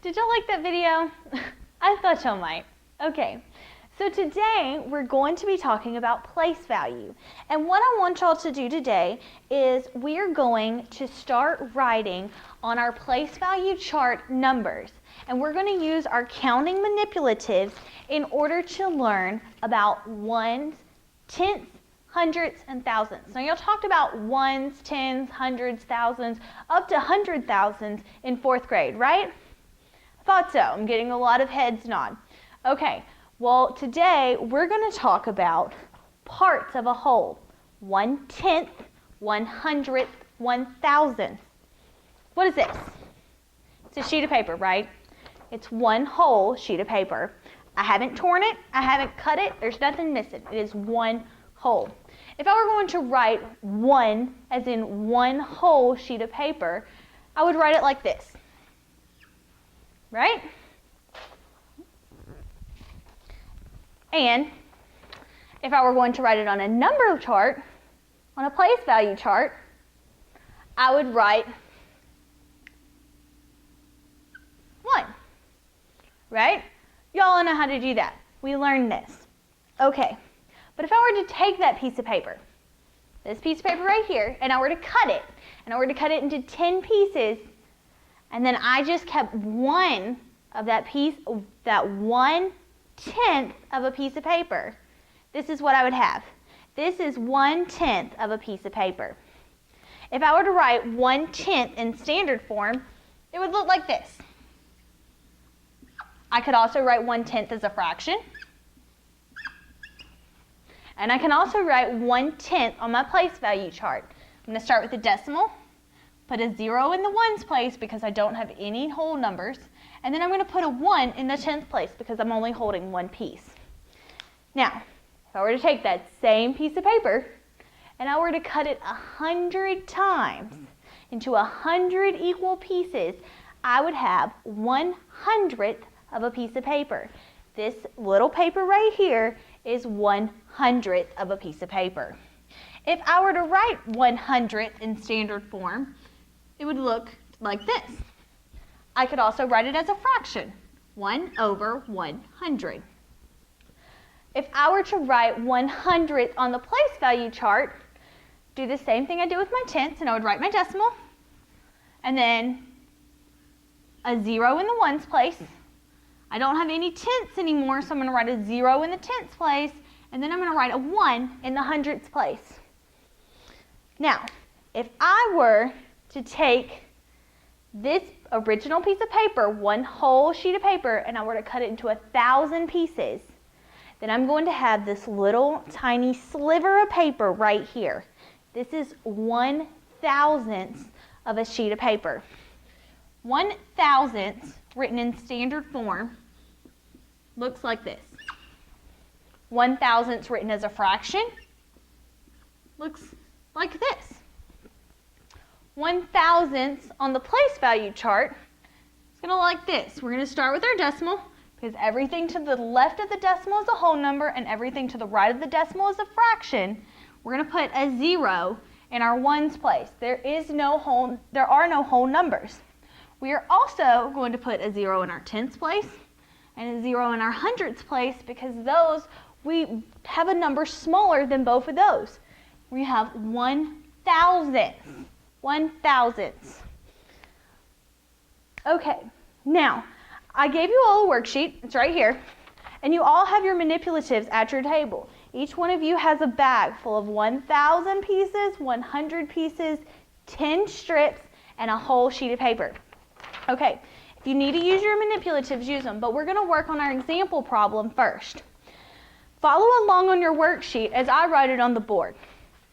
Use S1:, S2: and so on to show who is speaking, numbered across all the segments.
S1: Did y'all like that video? I thought y'all might. Okay, so today we're going to be talking about place value. And what I want y'all to do today is we're going to start writing on our place value chart numbers. And we're going to use our counting manipulatives in order to learn about ones, tenths, hundredths, and thousands. Now y'all talked about ones, tens, hundreds, thousands, up to 100,000s in 4th grade, right? I thought so. I'm getting a lot of heads nod. Okay, well today we're going to talk about parts of a whole. 1/10, 100th, 1,000th. What is this? It's a sheet of paper, right? It's one whole sheet of paper. I haven't torn it, I haven't cut it, there's nothing missing. It is one whole. If I were going to write one, as in one whole sheet of paper, I would write it like this, right? And if I were going to write it on a number chart, on a place value chart, I would write 1, right? Y'all know how to do that. We learned this. Okay, but if I were to take that piece of paper, this piece of paper right here, and I were to cut it, and I were to cut it into 10 pieces, and then I just kept one of that piece, that 1/10 of a piece of paper, this is what I would have. This is 1/10 of a piece of paper. If I were to write 1/10 in standard form, it would look like this. I could also write 1/10 as a fraction. And I can also write 1/10 on my place value chart. I'm going to start with a decimal, put a 0 in the ones place because I don't have any whole numbers, and then I'm going to put a 1 in the 10th place because I'm only holding one piece. Now, if I were to take that same piece of paper and I were to cut it 100 times into 100 equal pieces, I would have 1/100th of a piece of paper. This little paper right here is 1/100th of a piece of paper. If I were to write 1/100th in standard form, it would look like this. I could also write it as a fraction, 1/100. If I were to write 1/100th on the place value chart, do the same thing I did with my tenths, and I would write my decimal, and then a 0 in the ones place. I don't have any tenths anymore, so I'm going to write a 0 in the tenths place, and then I'm going to write a 1 in the hundredths place. Now, if I were to take this original piece of paper, one whole sheet of paper, and I were to cut it into 1,000 pieces, then I'm going to have this little tiny sliver of paper right here. This is 1/1000th of a sheet of paper. 1/1000th, written in standard form, looks like this. 1/1000th written as a fraction looks like this. 1/1000th on the place value chart is going to look like this. We're going to start with our decimal because everything to the left of the decimal is a whole number and everything to the right of the decimal is a fraction. We're going to put a 0 in our ones place. There are no whole numbers. We are also going to put a 0 in our tenths place and a 0 in our hundredths place because those, we have a number smaller than both of those. We have 1/1000th. 1/1000th. Okay, now I gave you all a worksheet, it's right here, and you all have your manipulatives at your table. Each one of you has a bag full of 1,000 pieces, 100 pieces, 10 strips, and a whole sheet of paper. Okay, if you need to use your manipulatives, use them, but we're going to work on our example problem first. Follow along on your worksheet as I write it on the board.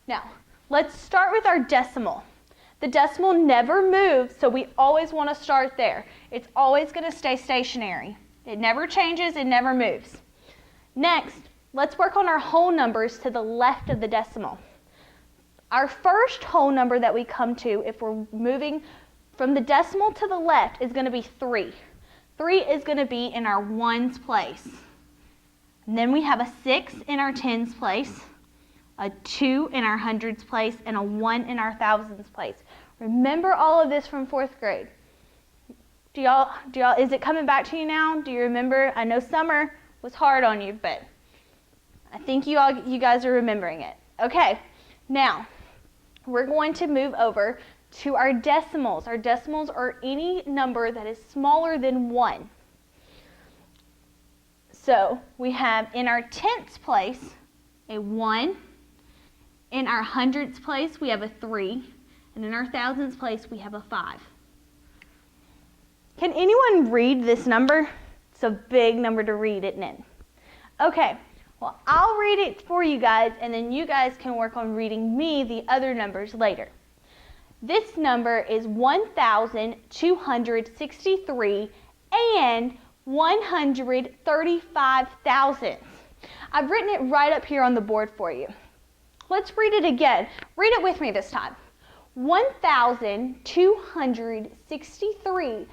S1: Now, let's start with our decimal. The decimal never moves, so we always want to start there. It's always going to stay stationary. It never changes, it never moves. Next, let's work on our whole numbers to the left of the decimal. Our first whole number that we come to, if we're moving from the decimal to the left, is going to be 3. 3 is going to be in our ones place. And then we have a 6 in our tens place, a 2 in our hundreds place, and a 1 in our thousands place. Remember all of this from 4th grade. Is it coming back to you now? Do you remember? I know summer was hard on you, but I think you guys are remembering it. Okay, now we're going to move over to our decimals. Our decimals are any number that is smaller than 1. So we have in our tenths place a 1, in our hundredths place we have a 3, and in our thousandths place we have a 5. Can anyone read this number? It's a big number to read, isn't it? Okay, well, I'll read it for you guys, and then you guys can work on reading me the other numbers later. This number is 1,263 and 135 thousandths. I've written it right up here on the board for you. Let's read it again. Read it with me this time. 1,263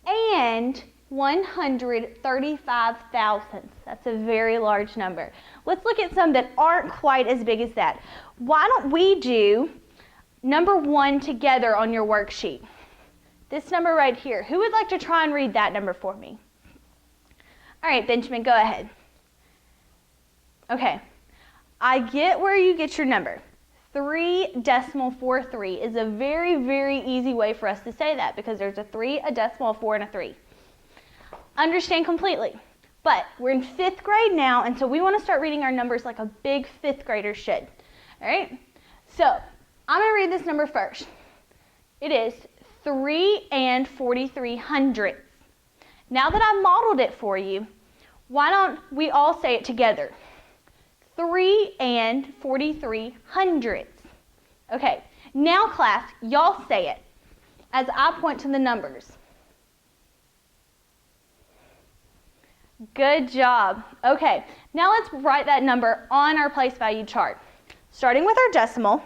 S1: and 135 thousandths. That's a very large number. Let's look at some that aren't quite as big as that. Why don't we do number 1 together on your worksheet? This number right here. Who would like to try and read that number for me? All right, Benjamin, go ahead. Okay, I get where you get your number. 3.43 is a very, very easy way for us to say that because there's a 3, a decimal, a 4, and a 3. Understand completely. But we're in 5th grade now, and so we want to start reading our numbers like a big 5th grader should. All right? So I'm going to read this number first. It is 3 and 43 hundredths. Now that I've modeled it for you, why don't we all say it together? 3 and 43 hundredths. Okay, now class, y'all say it as I point to the numbers. Good job. Okay, now let's write that number on our place value chart. Starting with our decimal.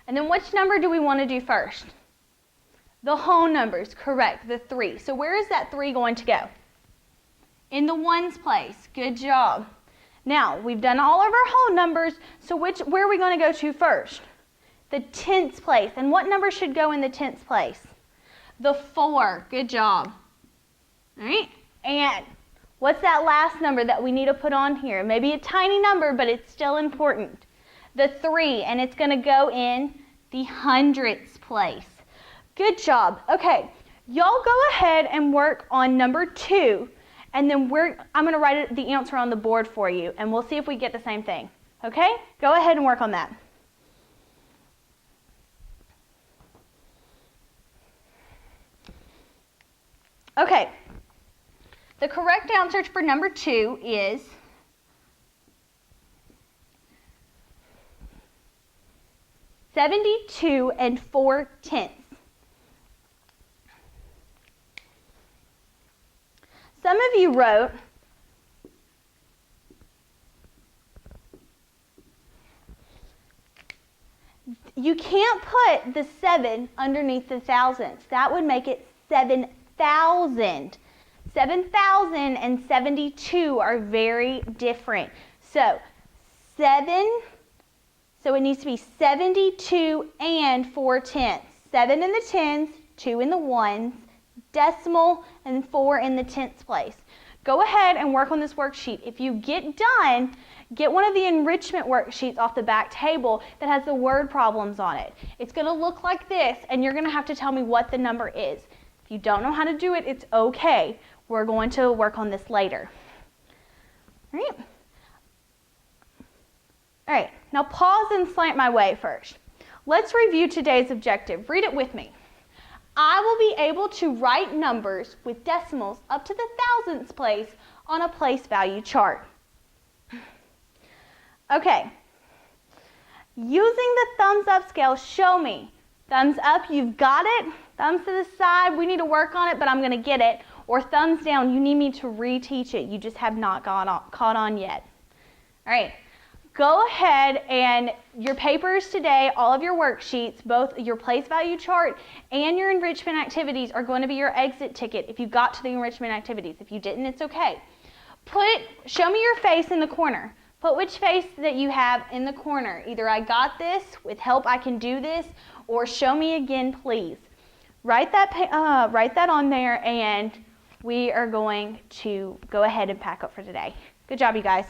S1: And then which number do we want to do first? The whole numbers, correct, the 3. So where is that 3 going to go? In the ones place. Good job. Now, we've done all of our whole numbers, so where are we going to go to first? The tenths place. And what number should go in the tenths place? The 4. Good job. All right? And what's that last number that we need to put on here? Maybe a tiny number, but it's still important. The 3, and it's going to go in the hundredths place. Good job. Okay, y'all go ahead and work on number 2, and then I'm going to write the answer on the board for you, and we'll see if we get the same thing. Okay? Go ahead and work on that. Okay, the correct answer for number 2 is 72 and 4 tenths. Some of you wrote you can't put the 7 underneath the thousandths. That would make it 7,000. 7,000 and 72 are very different. So it needs to be 72 and 4 tenths. 7 in the tens, 2 in the ones, decimal, and 4 in the tenths place. Go ahead and work on this worksheet. If you get done, get one of the enrichment worksheets off the back table that has the word problems on it. It's going to look like this, and you're going to have to tell me what the number is. If you don't know how to do it, it's okay. We're going to work on this later. All right? All right, now pause and slant my way first. Let's review today's objective. Read it with me. I will be able to write numbers with decimals up to the thousandths place on a place value chart. Okay, using the thumbs up scale, show me. Thumbs up, you've got it. Thumbs to the side, we need to work on it, but I'm going to get it. Or thumbs down, you need me to reteach it. You just have not caught on yet. All right. Go ahead and your papers today, all of your worksheets, both your place value chart and your enrichment activities are going to be your exit ticket if you got to the enrichment activities. If you didn't, it's okay. Show me your face in the corner. Put which face that you have in the corner. Either I got this, with help I can do this, or show me again, please. Write that on there, and we are going to go ahead and pack up for today. Good job, you guys.